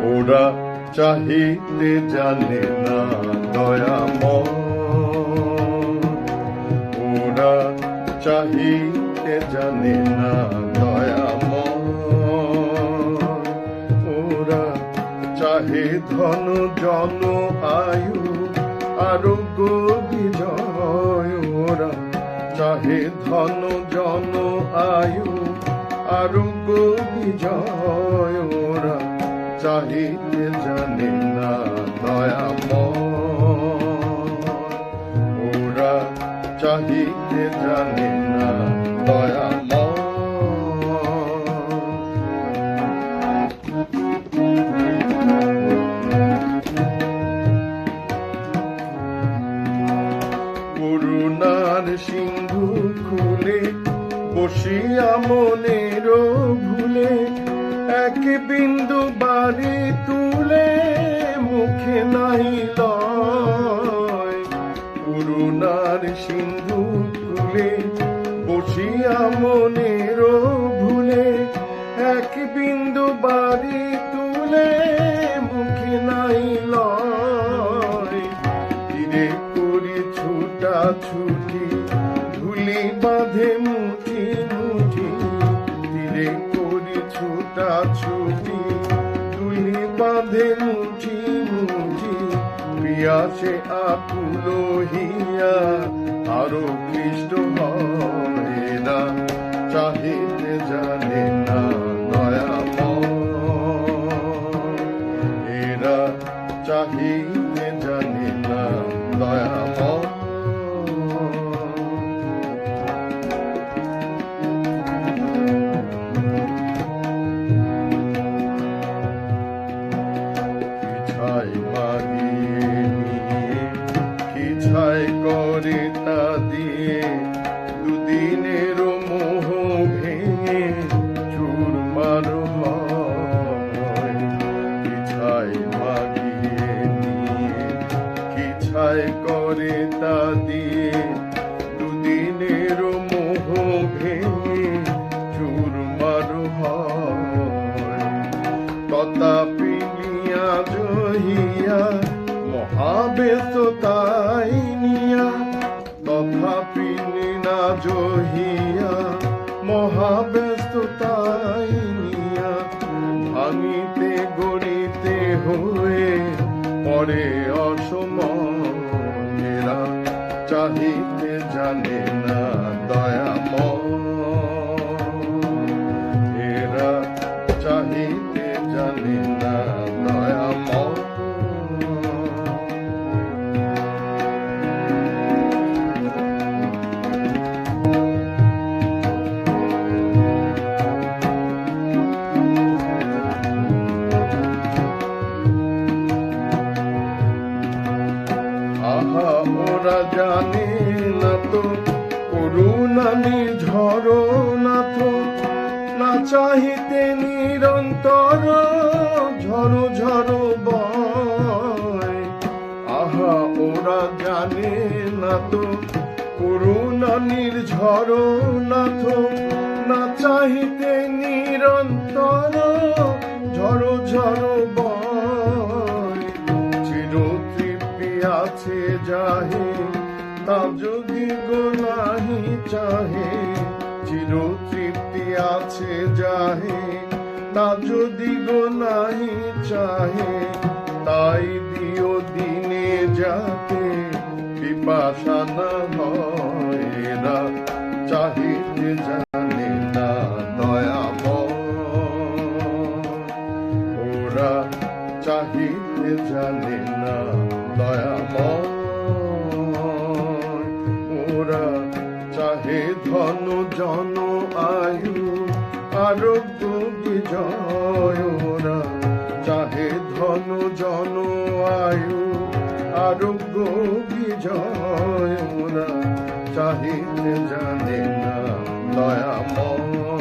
ওরা চাহিতে জানে না দয়াময়, ওরা চাহিতে জানে না দয়াময়, ওরা চাহে ধন জন আয়ু আরোগ্য বিজয়, ওরা চাহে ধন জন আয়ু আরোগ্য বিজয়, ওরা চাহিতে জানে না দয়াময়, ওরা চাহিতে জানে না দয়াময়। করুণার সিন্ধু খুলে বসিয়া মনের ভুলে এক বিন্দু বাড়ি তুলে মুখে নাই লয়, করুণার সিন্ধু খুলে বসিয়া মনের ভুলে এক বিন্দু বাড়ি তুলে মুখে নাই লয়, তীরে করি ছুটা ছুটি ধুলি বাঁধে মুঠি মুঠি, তীরে করি ছুটা ছুটি ধুলি বাঁধে মুঠি মুঠি, পিয়াসে আকুল হিয়া আরো কৃষ্ট হয় না, চাহিতে জানে না দয়াময়, এরা চাহিতে জানে না দয়াময়। মাগিয়ে নিয়ে কি ছাই করে তা দিয়ে দুদিনের মোহ ভেঙে চুরমার হয়, কি ছাই মাগিয়ে নিয়ে কি ছাই করে তা দিয়ে দুদিনের মোহ ভেঙে চুরমার হয়, তথাপি জহিয়া মহাব্যস্ততাই নিয়া, তথাপি না জহিয়া মহাব্যস্ততাই নিয়া, ভাঙিতে গড়িতে হয়ে পরে অসময়, এরা চাহিতে জানে না দয়াময়, এরা চাহিতে জানে না দয়াময়। আহা ওরা জানে না তো করুণা নির্ঝর না তো, না চাহিতে নিরন্তর ঝড়ো ঝড়ো বয়, আহা ওরা জানে না তো করুণা নির্ঝর না তো, না চাহিতে নিরন্তর ঝড়ো ঝড়ো বয়, চিরতৃপ্তি আছে যাহে তা যদি গো নাহি চাহে, চিরতৃপ্তি আছে যাহে তা যদি গো নাহি চাহে, তাই দিও দিনে যাতে পিপাসা না হয়, এরা চাহিতে জানে না দয়াময়, ওরা চাহিতে জানে না দয়াময়, ওরা চাহে ধন জন আয়ু আরোগ্য বিজয়, ওরা চাহে ধন জন আয়ু আরোগ্য বিজয়, ওরা চাহিতে জানে না দয়াময়।